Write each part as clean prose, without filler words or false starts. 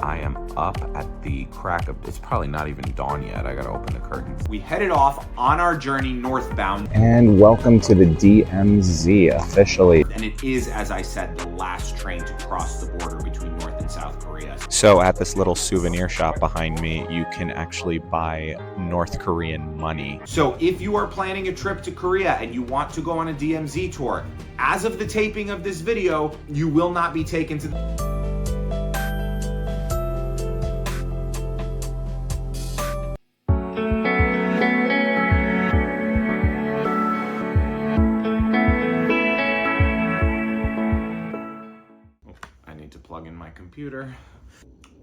I am up at the crack of, it's probably not even dawn yet. I gotta open the curtains. We headed off on our journey northbound. And welcome to the DMZ officially. And it is, as I said, the last train to cross the border between North and South Korea. So at this little souvenir shop behind me, you can actually buy North Korean money. So if you are planning a trip to Korea and you want to go on a DMZ tour, as of the taping of this video, you will not be taken to the... plug in my computer.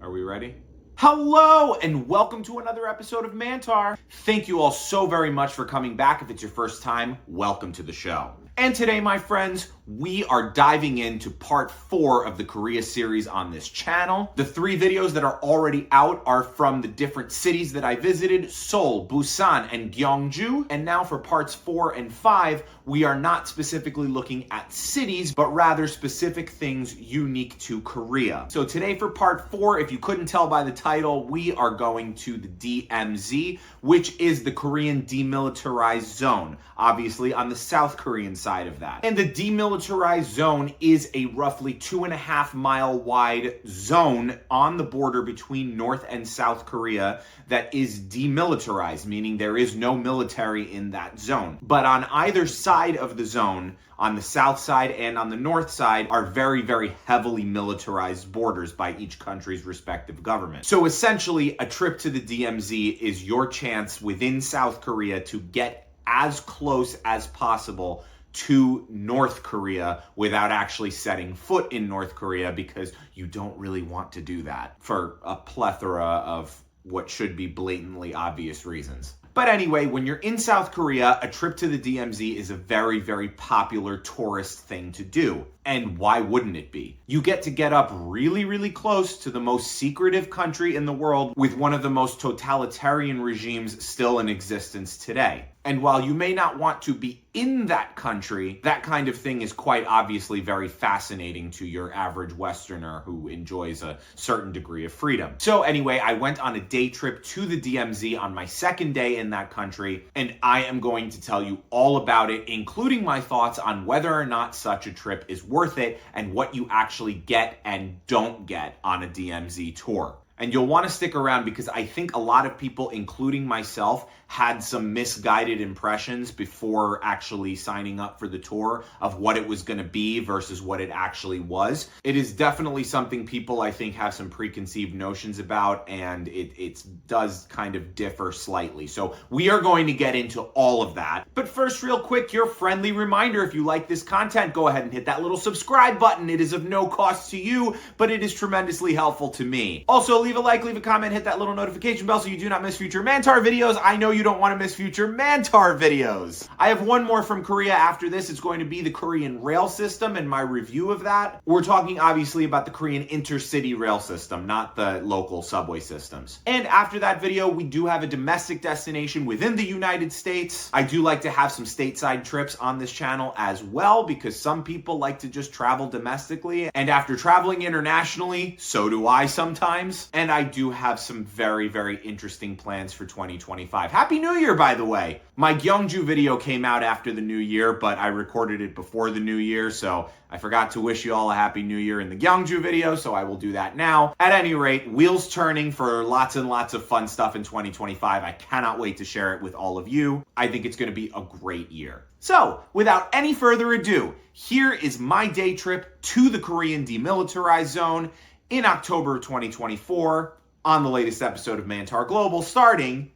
Are we ready? Hello and welcome to another episode of Mantar. Thank you all so very much for coming back. If it's your first time, welcome to the show. And today, my friends, we are diving into part 4 of the Korea series on this channel. The 3 videos that are already out are from the different cities that I visited: Seoul, Busan, and Gyeongju. And now for parts 4 and 5, we are not specifically looking at cities, but rather specific things unique to Korea. So today for part 4, if you couldn't tell by the title, we are going to the DMZ, which is the Korean Demilitarized Zone, obviously on the South Korean side of that. And the Demilitarized Zone is a roughly 2.5 mile wide zone on the border between North and South Korea that is demilitarized, meaning there is no military in that zone. But on either side of the zone, on the south side and on the north side, are very, very heavily militarized borders by each country's respective government. So essentially, a trip to the DMZ is your chance within South Korea to get as close as possible to North Korea without actually setting foot in North Korea, because you don't really want to do that for a plethora of what should be blatantly obvious reasons. But anyway, when you're in South Korea, a trip to the DMZ is a very, very popular tourist thing to do. And why wouldn't it be? You get to get up really, really close to the most secretive country in the world with one of the most totalitarian regimes still in existence today. And while you may not want to be in that country, that kind of thing is quite obviously very fascinating to your average Westerner who enjoys a certain degree of freedom. So anyway, I went on a day trip to the DMZ on my second day in that country, and I am going to tell you all about it, including my thoughts on whether or not such a trip is worth it and what you actually get and don't get on a DMZ tour. And you'll want to stick around because I think a lot of people, including myself, had some misguided impressions before actually signing up for the tour of what it was going to be versus what it actually was. It is definitely something people, I think, have some preconceived notions about, and it does kind of differ slightly. So we are going to get into all of that. But first, real quick, your friendly reminder: if you like this content, go ahead and hit that little subscribe button. It is of no cost to you, but it is tremendously helpful to me. Also, leave a like, leave a comment, hit that little notification bell so you do not miss future Mantar videos. I know you don't want to miss future Mantar videos. I have one more from Korea after this. It's going to be the Korean rail system and my review of that. We're talking obviously about the Korean intercity rail system, not the local subway systems. And after that video, we do have a domestic destination within the United States. I do like to have some stateside trips on this channel as well, because some people like to just travel domestically. And after traveling internationally, so do I sometimes. And I do have some very, very interesting plans for 2025. Happy New Year, by the way. My Gyeongju video came out after the new year, but I recorded it before the new year, so I forgot to wish you all a happy new year in the Gyeongju video, so I will do that now. At any rate, wheels turning for lots and lots of fun stuff in 2025. I cannot wait to share it with all of you. I think it's going to be a great year. So, without any further ado, here is my day trip to the Korean Demilitarized Zone in October 2024 on the latest episode of Mantar Global, starting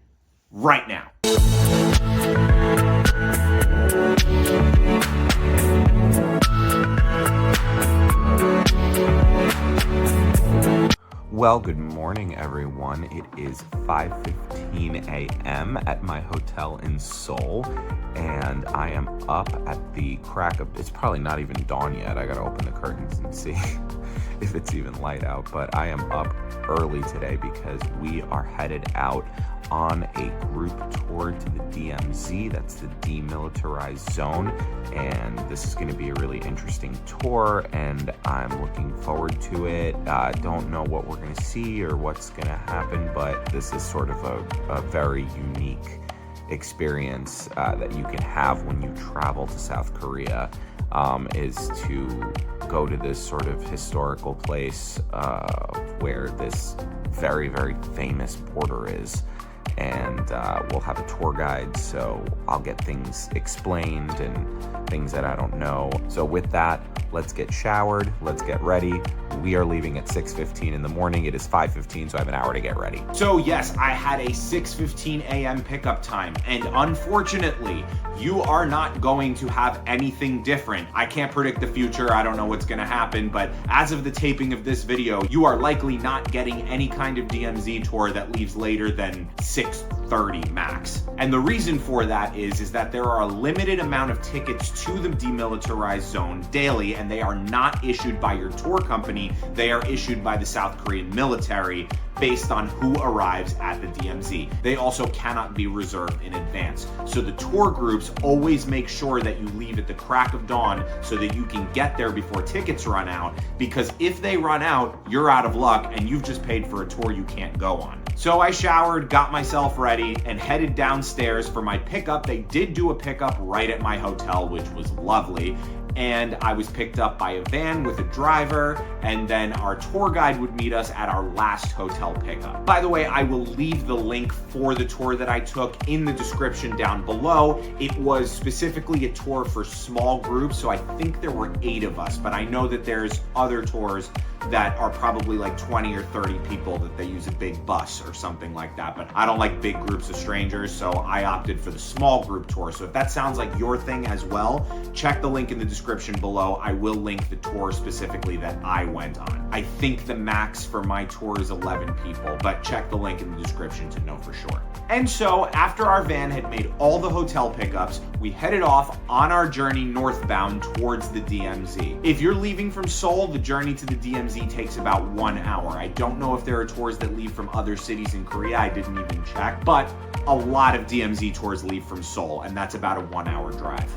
right now. Well, good morning, everyone. It is 5:15 a.m. at my hotel in Seoul, and I am up at the crack of, it's probably not even dawn yet. I gotta open the curtains and see if it's even light out, but I am up early today because we are headed out on a group tour to the DMZ. That's the Demilitarized Zone. And this is going to be a really interesting tour, and I'm looking forward to it. Don't know what we're going to see or what's going to happen, but this is sort of a very unique experience that you can have when you travel to South Korea, is to go to this sort of historical place where this very, very famous border is. And we'll have a tour guide, so I'll get things explained and things that I don't know. So with that, let's get showered, let's get ready. We are leaving at 6:15 in the morning. It is 5:15, so I have an hour to get ready. So yes, I had a 6:15 a.m. pickup time, and unfortunately, you are not going to have anything different. I can't predict the future, I don't know what's gonna happen, but as of the taping of this video, you are likely not getting any kind of DMZ tour that leaves later than 6:30 max. And the reason for that is that there are a limited amount of tickets to the Demilitarized Zone daily, and they are not issued by your tour company, they are issued by the South Korean military based on who arrives at the DMZ. They also cannot be reserved in advance. So the tour groups always make sure that you leave at the crack of dawn so that you can get there before tickets run out, because if they run out, you're out of luck and you've just paid for a tour you can't go on. So I showered, got myself ready, and headed downstairs for my pickup. They did do a pickup right at my hotel, which was lovely. And I was picked up by a van with a driver, and then our tour guide would meet us at our last hotel pickup. By the way, I will leave the link for the tour that I took in the description down below. It was specifically a tour for small groups, so I think there were 8 of us, but I know that there's other tours that are probably like 20 or 30 people that they use a big bus or something like that, but I don't like big groups of strangers, so I opted for the small group tour. So if that sounds like your thing as well, check the link in the description below. I will link the tour specifically that I went on. I think the max for my tour is 11 people, but check the link in the description to know for sure. And so after our van had made all the hotel pickups, we headed off on our journey northbound towards the DMZ. If you're leaving from Seoul, the journey to the DMZ takes about 1 hour. I don't know if there are tours that leave from other cities in Korea, I didn't even check, but a lot of DMZ tours leave from Seoul, and that's about a 1 hour drive.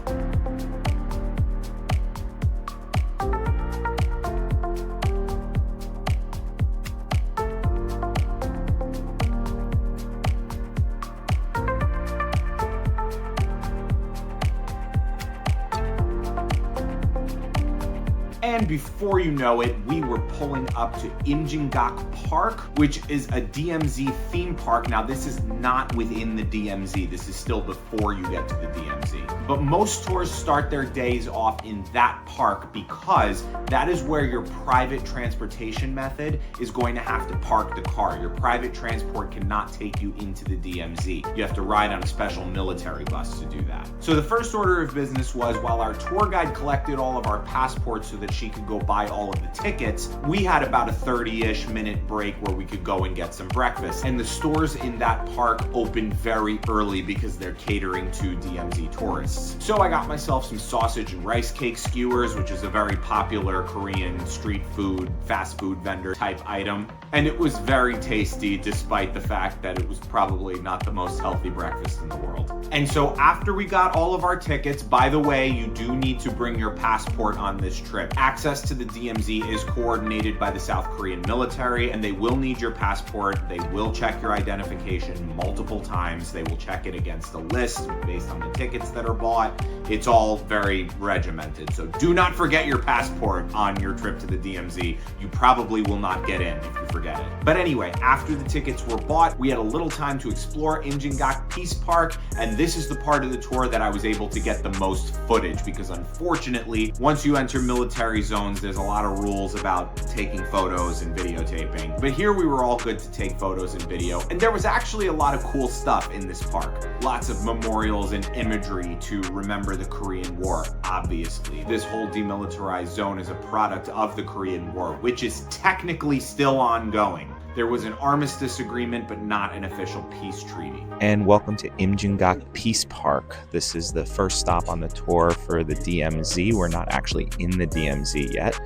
And before you know it, we were pulling up to Imjingak Park, which is a DMZ theme park. Now, this is not within the DMZ. This is still before you get to the DMZ. But most tours start their days off in that park because that is where your private transportation method is going to have to park the car. Your private transport cannot take you into the DMZ. You have to ride on a special military bus to do that. So the first order of business was, while our tour guide collected all of our passports so that she could go buy all of the tickets, we had about a 30-ish minute break where we could go and get some breakfast. And the stores in that park opened very early because they're catering to DMZ tourists. So I got myself some sausage and rice cake skewers, which is a very popular Korean street food, fast food vendor type item. And it was very tasty, despite the fact that it was probably not the most healthy breakfast in the world. And so after we got all of our tickets, by the way, you do need to bring your passport on this trip. Access to the DMZ is coordinated by the South Korean military, and they will need your passport. They will check your identification multiple times. They will check it against a list based on the tickets that are bought. It's all very regimented. So do not forget your passport on your trip to the DMZ. You probably will not get in if you forget it. But anyway, after the tickets were bought, we had a little time to explore Imjingak Peace Park, and this is the part of the tour that I was able to get the most footage, because unfortunately, once you enter military zones, there's a lot of rules about taking photos and videotaping. But here we were all good to take photos and video, and there was actually a lot of cool stuff in this park. Lots of memorials and imagery to remember the Korean War, obviously. This whole demilitarized zone is a product of the Korean War, which is technically still ongoing. There was an armistice agreement, but not an official peace treaty. And welcome to Imjingak Peace Park. This is the first stop on the tour for the DMZ. We're not actually in the DMZ yet.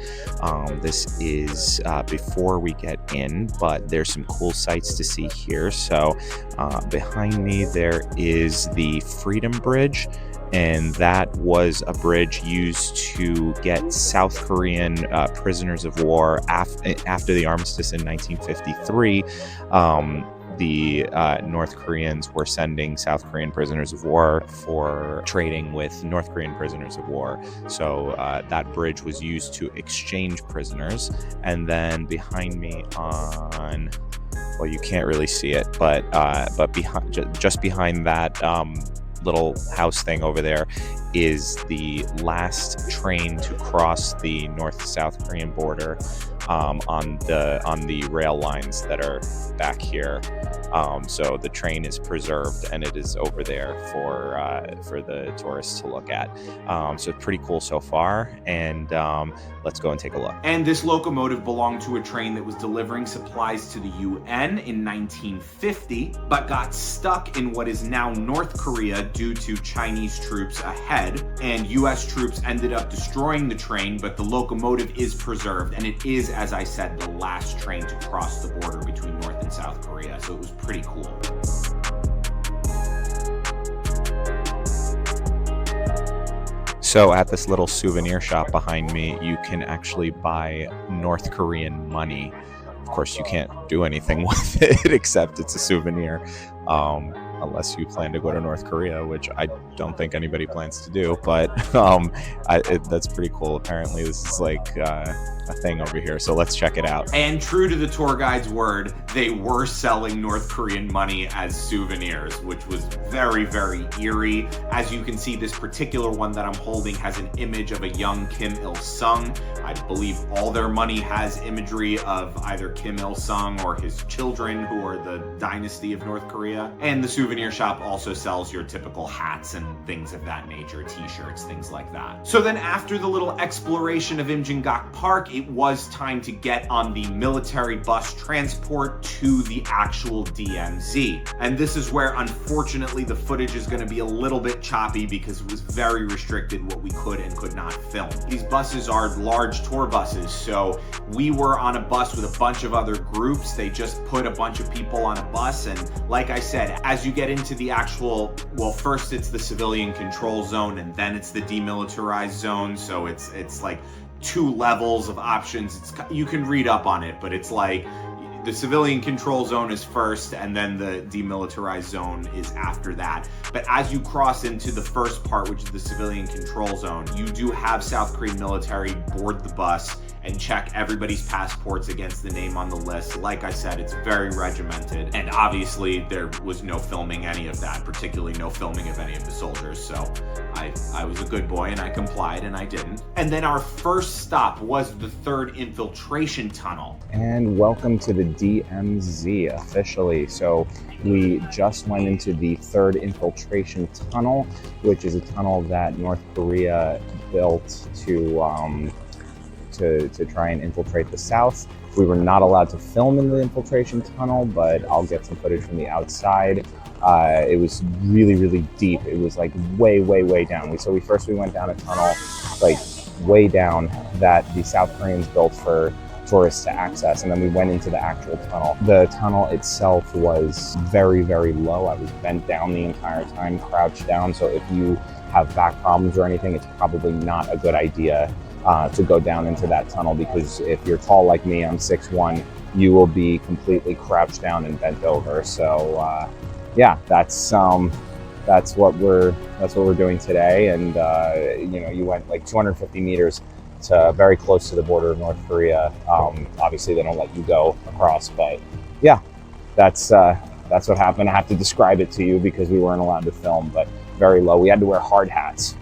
This is before we get in, but there's some cool sights to see here. So behind me there is the Freedom Bridge, and that was a bridge used to get South Korean prisoners of war after the armistice in 1953. The North Koreans were sending South Korean prisoners of war for trading with North Korean prisoners of war. So that bridge was used to exchange prisoners. And then behind me on, well, you can't really see it, but just behind that little house thing over there is the last train to cross the North-South Korean border on the rail lines that are back here. So the train is preserved and it is over there for the tourists to look at. So it's pretty cool so far, and let's go and take a look. And this locomotive belonged to a train that was delivering supplies to the UN in 1950, but got stuck in what is now North Korea due to Chinese troops ahead, and US troops ended up destroying the train, but the locomotive is preserved, and it is, as I said, the last train to cross the border between North and South Korea, so it was pretty cool. So at this little souvenir shop behind me, you can actually buy North Korean money. Of course, you can't do anything with it except it's a souvenir, unless you plan to go to North Korea, which I don't think anybody plans to do, but that's pretty cool. Apparently this is like a thing over here, so let's check it out. And true to the tour guide's word, they were selling North Korean money as souvenirs, which was very, very eerie. As you can see, this particular one that I'm holding has an image of a young Kim Il-sung. I believe all their money has imagery of either Kim Il-sung or his children, who are the dynasty of North Korea. And the souvenir shop also sells your typical hats and things of that nature, t-shirts, things like that. So then after the little exploration of Imjingak Park, it was time to get on the military bus transport to the actual DMZ. And this is where, unfortunately, the footage is going to be a little bit choppy because it was very restricted what we could and could not film. These buses are large tour buses, so we were on a bus with a bunch of other groups. They just put a bunch of people on a bus, and like I said, as you get into the actual, well, first it's the civilian control zone and then it's the demilitarized zone, so it's like 2 levels of options. You can read up on it, but it's like the civilian control zone is first and then the demilitarized zone is after that. But as you cross into the first part, which is the civilian control zone, you do have South Korean military board the bus and check everybody's passports against the name on the list. Like I said, it's very regimented, and obviously there was no filming any of that, particularly no filming of any of the soldiers. So I was a good boy and I complied, and I didn't. And then our first stop was the 3rd infiltration tunnel. And welcome to the DMZ officially. So we just went into the 3rd infiltration tunnel, which is a tunnel that North Korea built to try and infiltrate the South. We were not allowed to film in the infiltration tunnel, but I'll get some footage from the outside. It was really, really deep. It was like way, way, way down. So we went down a tunnel like way down that the South Koreans built for tourists to access, and then we went into the actual tunnel. The tunnel itself was very, very low. I was bent down the entire time, crouched down, so if you have back problems or anything, it's probably not a good idea to go down into that tunnel, because if you're tall like me, I'm 6'1", you will be completely crouched down and bent over. So yeah, that's what we're doing today. And you went like 250 meters to very close to the border of North Korea. Obviously they don't let you go across, but yeah, that's what happened. I have to describe it to you because we weren't allowed to film, but very low. We had to wear hard hats.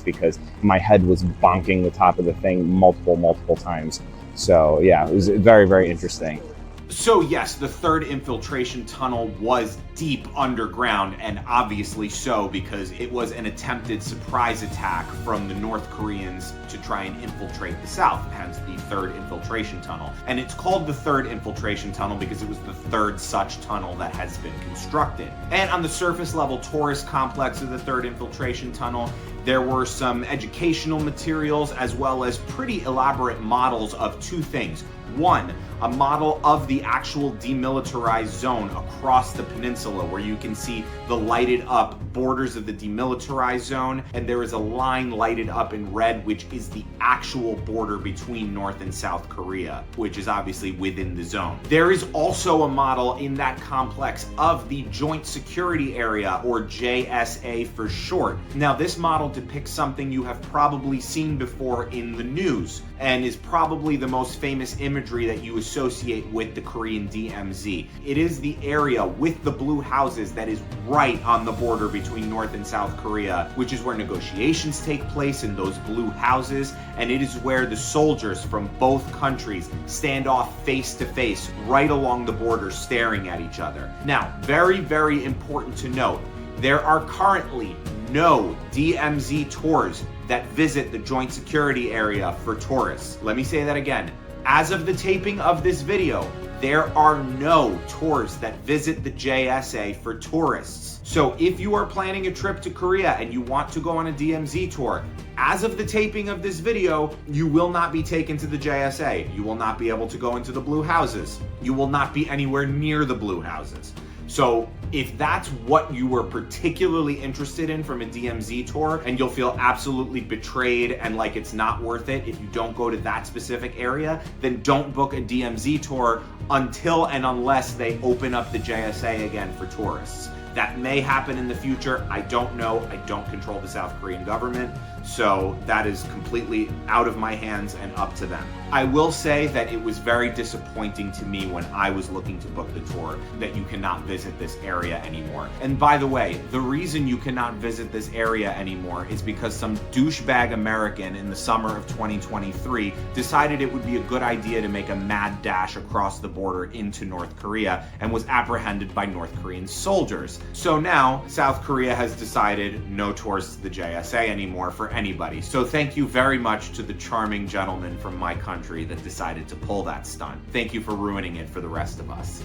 Because my head was bonking the top of the thing multiple times. So yeah, it was very, very interesting. So yes, the third infiltration tunnel was deep underground, and obviously so, because it was an attempted surprise attack from the North Koreans to try and infiltrate the South, hence the third infiltration tunnel. And it's called the third infiltration tunnel because it was the third such tunnel that has been constructed. And on the surface level tourist complex of the third infiltration tunnel, there were some educational materials as well as pretty elaborate models of two things. One, a model of the actual demilitarized zone across the peninsula, where you can see the lighted up borders of the demilitarized zone, and there is a line lighted up in red, which is the actual border between North and South Korea, which is obviously within the zone. There is also a model in that complex of the Joint Security Area, or JSA for short. Now, this model depicts something you have probably seen before in the news, and is probably the most famous imagery that you associate with the Korean DMZ. It is the area with the blue houses that is right on the border between North and South Korea, which is where negotiations take place in those blue houses, and it is where the soldiers from both countries stand off face to face right along the border staring at each other. Now, very, very important to note, there are currently no DMZ tours that visit the Joint Security Area for tourists. Let me say that again. As of the taping of this video, there are no tours that visit the JSA for tourists. So if you are planning a trip to Korea and you want to go on a DMZ tour, as of the taping of this video, you will not be taken to the JSA. You will not be able to go into the blue houses. You will not be anywhere near the blue houses. So if that's what you were particularly interested in from a DMZ tour, and you'll feel absolutely betrayed and like it's not worth it if you don't go to that specific area, then don't book a DMZ tour until and unless they open up the JSA again for tourists. That may happen in the future. I don't know. I don't control the South Korean government, so that is completely out of my hands and up to them. I will say that it was very disappointing to me when I was looking to book the tour that you cannot visit this area anymore. And by the way, the reason you cannot visit this area anymore is because some douchebag American in the summer of 2023 decided it would be a good idea to make a mad dash across the border into North Korea and was apprehended by North Korean soldiers. So now South Korea has decided no tours to the JSA anymore for anybody. So thank you very much to the charming gentleman from my country that decided to pull that stunt. Thank you for ruining it for the rest of us.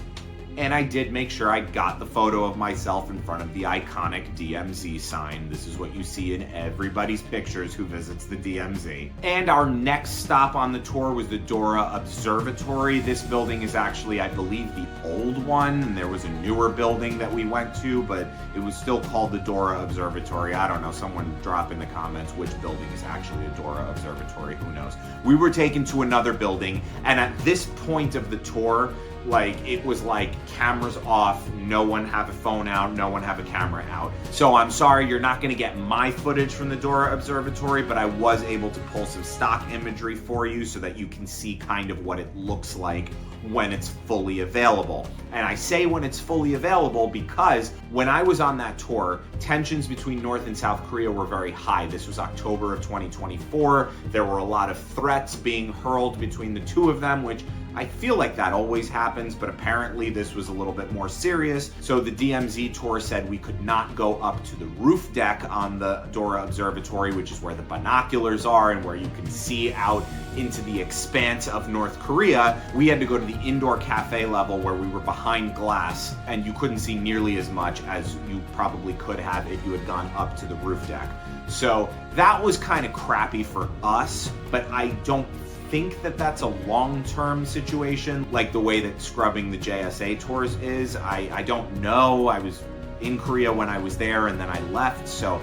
And I did make sure I got the photo of myself in front of the iconic DMZ sign. This is what you see in everybody's pictures who visits the DMZ. And our next stop on the tour was the Dora Observatory. This building is actually, I believe, the old one, and there was a newer building that we went to, but it was still called the Dora Observatory. I don't know, someone drop in the comments which building is actually a Dora Observatory, who knows. We were taken to another building, and at this point of the tour, it was like cameras off, no one have a phone out, no one have a camera out. So I'm sorry, you're not gonna get my footage from the Dora Observatory, but I was able to pull some stock imagery for you so that you can see kind of what it looks like when it's fully available. And I say when it's fully available because when I was on that tour, tensions between North and South Korea were very high. This was October of 2024. There were a lot of threats being hurled between the two of them, which I feel like that always happens, but apparently this was a little bit more serious. So the DMZ tour said we could not go up to the roof deck on the Dora Observatory, which is where the binoculars are and where you can see out into the expanse of North Korea. We had to go to the indoor cafe level where we were behind glass, and you couldn't see nearly as much as you probably could have if you had gone up to the roof deck. So that was kind of crappy for us, but I don't think that that's a long-term situation like the way that scrubbing the JSA tours is. I don't know. I was in Korea when I was there and then I left, so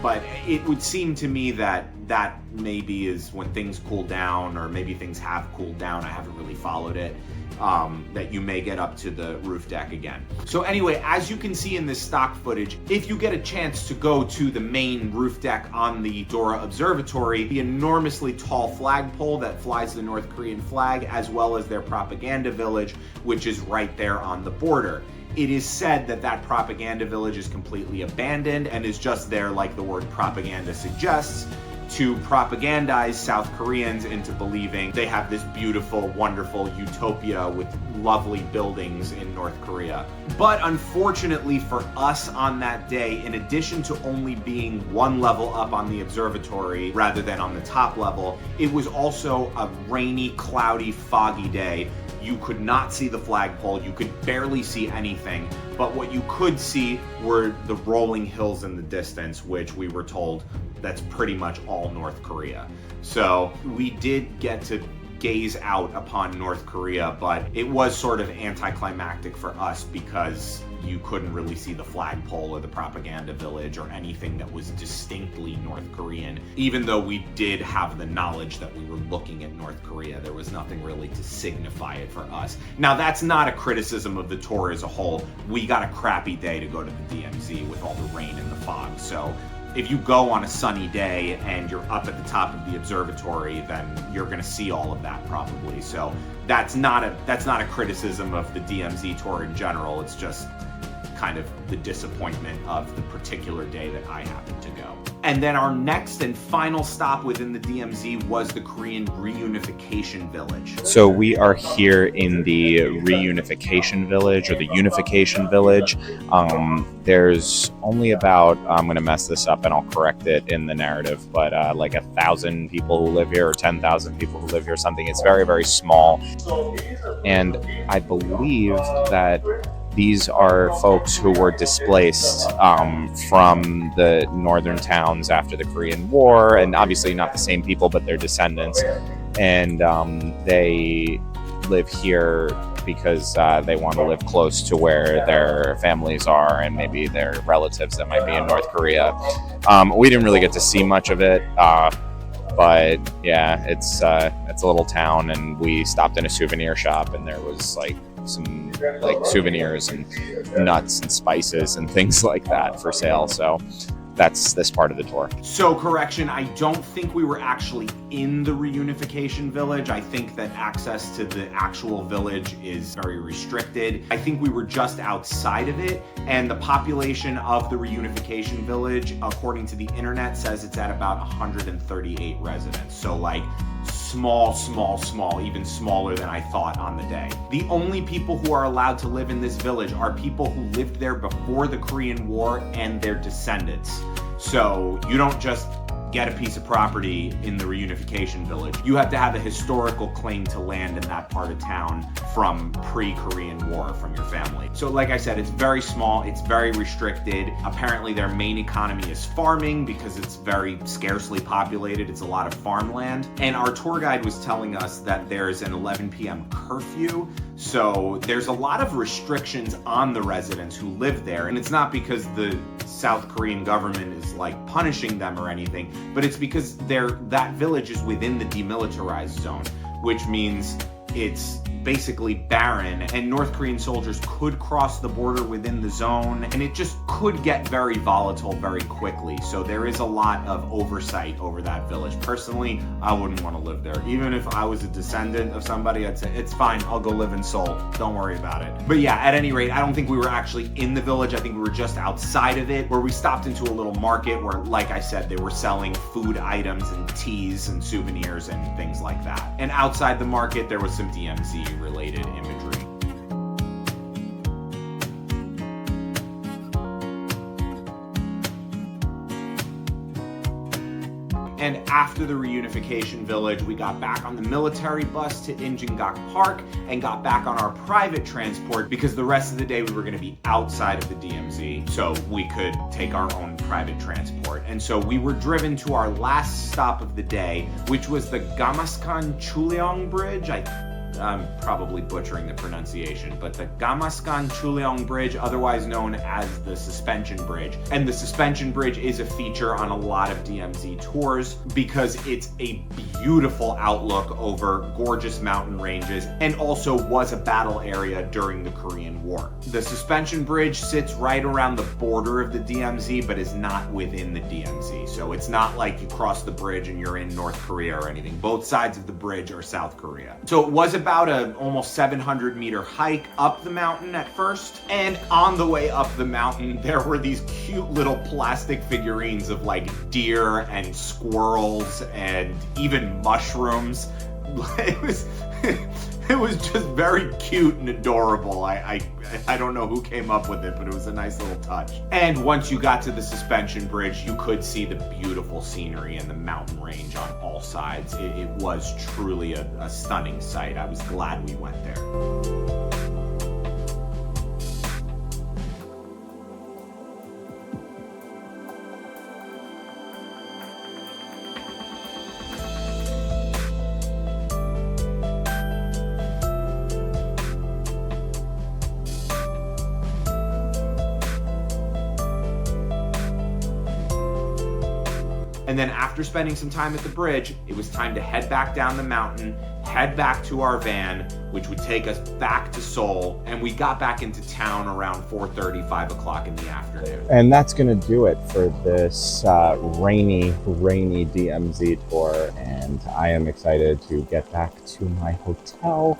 but it would seem to me that that maybe is when things cool down, or maybe things have cooled down. I haven't really followed it. That you may get up to the roof deck again. So anyway, as you can see in this stock footage, if you get a chance to go to the main roof deck on the Dora Observatory, the enormously tall flagpole that flies the North Korean flag, as well as their propaganda village, which is right there on the border. It is said that that propaganda village is completely abandoned and is just there like the word propaganda suggests, to propagandize South Koreans into believing they have this beautiful, wonderful utopia with lovely buildings in North Korea. But unfortunately for us on that day, in addition to only being one level up on the observatory rather than on the top level, it was also a rainy, cloudy, foggy day. You could not see the flagpole, you could barely see anything, but what you could see were the rolling hills in the distance, which we were told that's pretty much all North Korea. So we did get to gaze out upon North Korea, but it was sort of anticlimactic for us because you couldn't really see the flagpole or the propaganda village or anything that was distinctly North Korean. Even though we did have the knowledge that we were looking at North Korea, there was nothing really to signify it for us. Now, that's not a criticism of the tour as a whole. We got a crappy day to go to the DMZ with all the rain and the fog. So if you go on a sunny day and you're up at the top of the observatory, then you're going to see all of that probably. So that's not a criticism of the DMZ tour in general. It's just kind of the disappointment of the particular day that I happened to go. And then our next and final stop within the DMZ was the Korean Reunification Village. So we are here in the Reunification Village, or the Unification Village. There's only about, I'm going to mess this up and I'll correct it in the narrative, but like 1,000 people who live here, or 10,000 people who live here, something. It's very, very small. And I believe that these are folks who were displaced from the northern towns after the Korean War, and obviously not the same people, but their descendants. And they live here because they want to live close to where their families are and maybe their relatives that might be in North Korea. We didn't really get to see much of it, but yeah, it's a little town, and we stopped in a souvenir shop, and there was like some like souvenirs and nuts and spices and things like that for sale. So that's this part of the tour. So correction, I don't think we were actually in the Reunification Village. I think that access to the actual village is very restricted. I think we were just outside of it, and the population of the Reunification Village, according to the internet, says it's at about 138 residents. So like small, even smaller than I thought on the day. The only people who are allowed to live in this village are people who lived there before the Korean War and their descendants. So you don't just get a piece of property in the Reunification Village. You have to have a historical claim to land in that part of town from pre-Korean War from your family. So like I said, it's very small, it's very restricted. Apparently their main economy is farming because it's very scarcely populated. It's a lot of farmland. And our tour guide was telling us that there's an 11 p.m. curfew. So there's a lot of restrictions on the residents who live there. And it's not because the South Korean government is like punishing them or anything, but it's because that village is within the Demilitarized Zone, which means it's basically barren, and North Korean soldiers could cross the border within the zone, and it just could get very volatile very quickly. So there is a lot of oversight over that village. Personally, I wouldn't want to live there. Even if I was a descendant of somebody, I'd say, it's fine, I'll go live in Seoul. Don't worry about it. But yeah, at any rate, I don't think we were actually in the village. I think we were just outside of it, where we stopped into a little market where, like I said, they were selling food items and teas and souvenirs and things like that. And outside the market, there was some DMZ related imagery. And after the Reunification Village, we got back on the military bus to Imjingak Park and got back on our private transport because the rest of the day we were going to be outside of the DMZ, so we could take our own private transport. And so we were driven to our last stop of the day, which was the Gamaskan Chuleong Bridge. I'm probably butchering the pronunciation, but the Gamaskan Chuleong Bridge, otherwise known as the Suspension Bridge. And the Suspension Bridge is a feature on a lot of DMZ tours because it's a beautiful outlook over gorgeous mountain ranges and also was a battle area during the Korean War. The Suspension Bridge sits right around the border of the DMZ, but is not within the DMZ. So it's not like you cross the bridge and you're in North Korea or anything. Both sides of the bridge are South Korea. So it was a about a almost 700-meter hike up the mountain at first. And on the way up the mountain, there were these cute little plastic figurines of like deer and squirrels and even mushrooms. It was just very cute and adorable. I don't know who came up with it, but it was a nice little touch. And once you got to the suspension bridge, you could see the beautiful scenery and the mountain range on all sides. It was truly a stunning sight. I was glad we went there. And then after spending some time at the bridge, it was time to head back down the mountain, head back to our van, which would take us back to Seoul. And we got back into town around 4:30, 5 o'clock in the afternoon. And that's going to do it for this rainy DMZ tour. And I am excited to get back to my hotel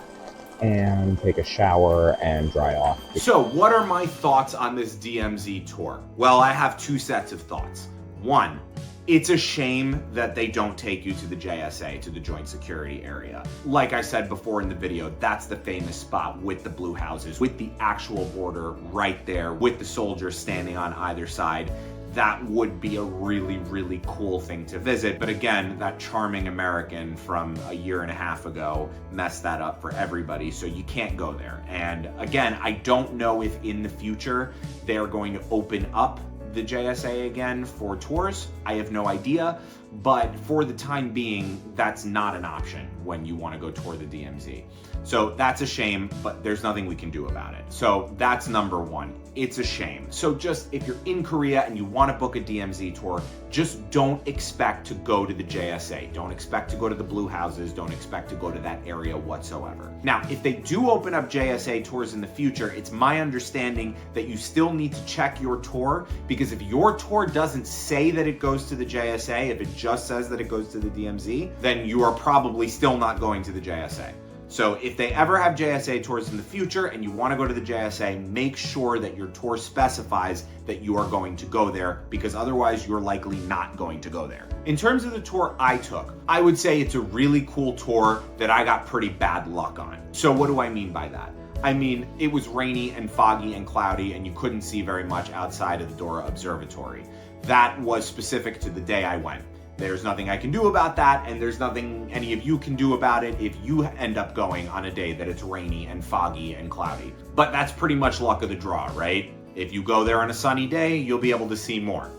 and take a shower and dry off. So what are my thoughts on this DMZ tour? Well, I have two sets of thoughts. One, it's a shame that they don't take you to the JSA, to the Joint Security Area. Like I said before in the video, that's the famous spot with the blue houses, with the actual border right there, with the soldiers standing on either side. That would be a really, really cool thing to visit. But again, that charming American from a year and a half ago messed that up for everybody, so you can't go there. And again, I don't know if in the future they're going to open up the JSA again for tours. I have no idea, but for the time being, that's not an option when you want to go tour the DMZ. So that's a shame, but there's nothing we can do about it. So that's number one. It's a shame. So just if you're in Korea and you want to book a DMZ tour, just don't expect to go to the JSA. Don't expect to go to the blue houses. Don't expect to go to that area whatsoever. Now, if they do open up JSA tours in the future, it's my understanding that you still need to check your tour, because if your tour doesn't say that it goes to the JSA, if it just says that it goes to the DMZ, then you are probably still not going to the JSA. So if they ever have JSA tours in the future and you want to go to the JSA, make sure that your tour specifies that you are going to go there, because otherwise you're likely not going to go there. In terms of the tour I took, I would say it's a really cool tour that I got pretty bad luck on. So what do I mean by that? I mean, it was rainy and foggy and cloudy and you couldn't see very much outside of the Dora Observatory. That was specific to the day I went. There's nothing I can do about that, and there's nothing any of you can do about it if you end up going on a day that it's rainy and foggy and cloudy. But that's pretty much luck of the draw, right? If you go there on a sunny day, you'll be able to see more.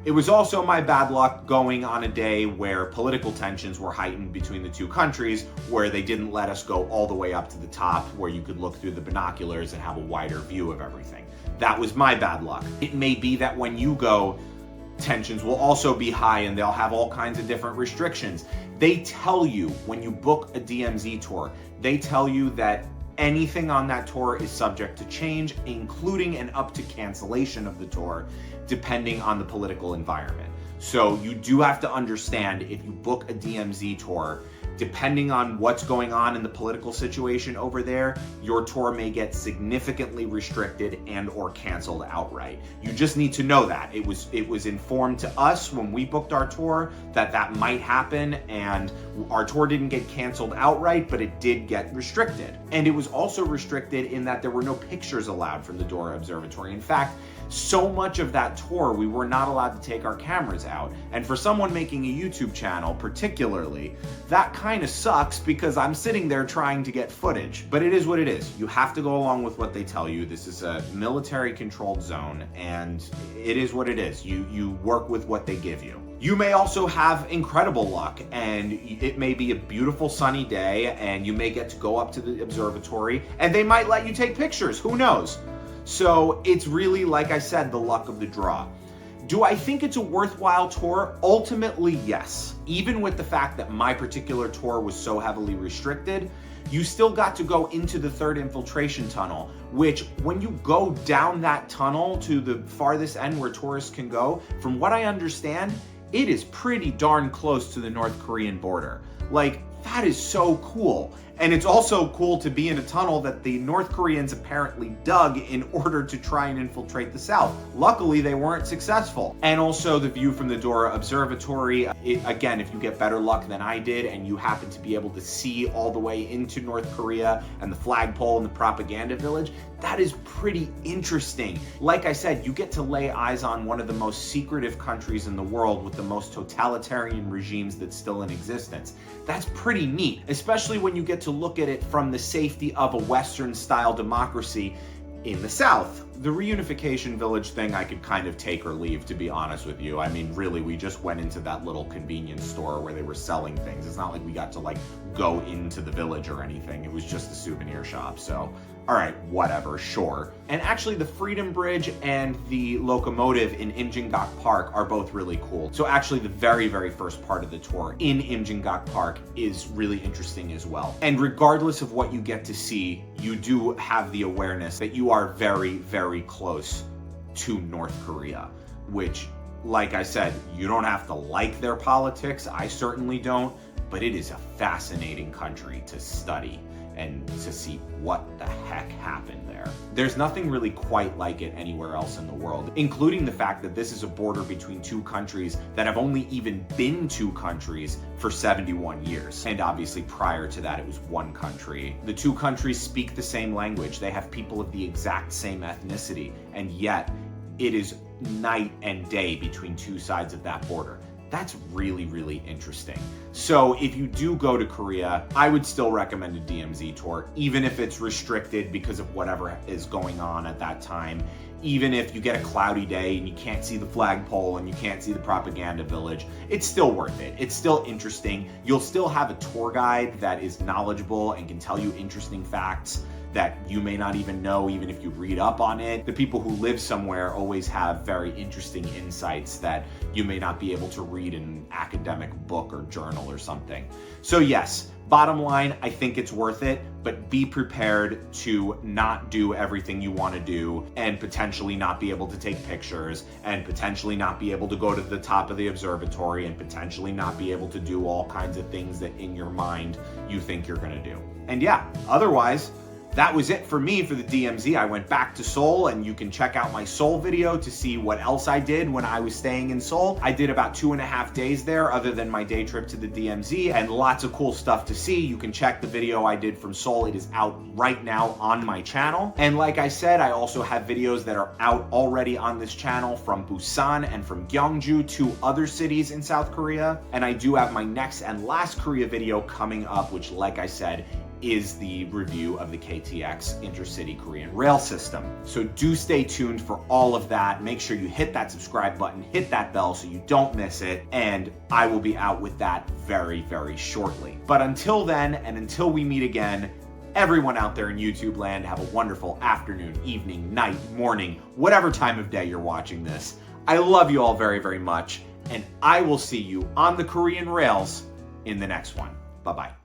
It was also my bad luck going on a day where political tensions were heightened between the two countries, where they didn't let us go all the way up to the top where you could look through the binoculars and have a wider view of everything. That was my bad luck. It may be that when you go, tensions will also be high and they'll have all kinds of different restrictions. They tell you when you book a DMZ tour, they tell you that anything on that tour is subject to change, including and up to cancellation of the tour, depending on the political environment. So you do have to understand, if you book a DMZ tour, depending on what's going on in the political situation over there, your tour may get significantly restricted and or canceled outright. You just need to know that. It was informed to us when we booked our tour that that might happen, and our tour didn't get canceled outright, but it did get restricted. And it was also restricted in that there were no pictures allowed from the Dora Observatory. In fact, so much of that tour, we were not allowed to take our cameras out. And for someone making a YouTube channel particularly, that kind of sucks, because I'm sitting there trying to get footage. But it is what it is. You have to go along with what they tell you. This is a military controlled zone, and it is what it is. You work with what they give you. You may also have incredible luck, and it may be a beautiful sunny day, and you may get to go up to the observatory, and they might let you take pictures. Who knows? So it's really, like I said, the luck of the draw. Do I think it's a worthwhile tour? Ultimately, yes. Even with the fact that my particular tour was so heavily restricted, you still got to go into the third infiltration tunnel, which when you go down that tunnel to the farthest end where tourists can go, from what I understand, it is pretty darn close to the North Korean border. Like, that is so cool. And it's also cool to be in a tunnel that the North Koreans apparently dug in order to try and infiltrate the South. Luckily, they weren't successful. And also the view from the Dora Observatory. Again, if you get better luck than I did and you happen to be able to see all the way into North Korea and the flagpole and the propaganda village, that is pretty interesting. Like I said, you get to lay eyes on one of the most secretive countries in the world with the most totalitarian regimes that's still in existence. That's pretty neat, especially when you get to look at it from the safety of a Western-style democracy in the South. The reunification village thing I could kind of take or leave, to be honest with you. I mean, really, we just went into that little convenience store where they were selling things. It's not like we got to like go into the village or anything. It was just a souvenir shop. So, all right, whatever, sure. And actually the Freedom Bridge and the locomotive in Imjingak Park are both really cool. So actually the very, very first part of the tour in Imjingak Park is really interesting as well. And regardless of what you get to see, you do have the awareness that you are very, very close to North Korea, which, like I said, you don't have to like their politics. I certainly don't, but it is a fascinating country to study and to see what the heck happened there. There's nothing really quite like it anywhere else in the world, including the fact that this is a border between two countries that have only even been two countries for 71 years. And obviously prior to that, it was one country. The two countries speak the same language. They have people of the exact same ethnicity, and yet it is night and day between two sides of that border. That's really, really interesting. So if you do go to Korea, I would still recommend a DMZ tour, even if it's restricted because of whatever is going on at that time. Even if you get a cloudy day and you can't see the flagpole and you can't see the propaganda village, it's still worth it. It's still interesting. You'll still have a tour guide that is knowledgeable and can tell you interesting facts that you may not even know, even if you read up on it. The people who live somewhere always have very interesting insights that you may not be able to read in an academic book or journal or something. So yes, bottom line, I think it's worth it, but be prepared to not do everything you want to do and potentially not be able to take pictures and potentially not be able to go to the top of the observatory and potentially not be able to do all kinds of things that in your mind you think you're going to do. And yeah, otherwise, that was it for me for the DMZ. I went back to Seoul, and you can check out my Seoul video to see what else I did when I was staying in Seoul. I did about 2.5 days there other than my day trip to the DMZ, and lots of cool stuff to see. You can check the video I did from Seoul. It is out right now on my channel. And like I said, I also have videos that are out already on this channel from Busan and from Gyeongju, 2 other cities in South Korea. And I do have my next and last Korea video coming up, which, like I said, is the review of the KTX Intercity Korean Rail System. So do stay tuned for all of that. Make sure you hit that subscribe button, hit that bell so you don't miss it, and I will be out with that very, very shortly. But until then, and until we meet again, everyone out there in YouTube land, have a wonderful afternoon, evening, night, morning, whatever time of day you're watching this. I love you all very, very much, and I will see you on the Korean rails in the next one. Bye-bye.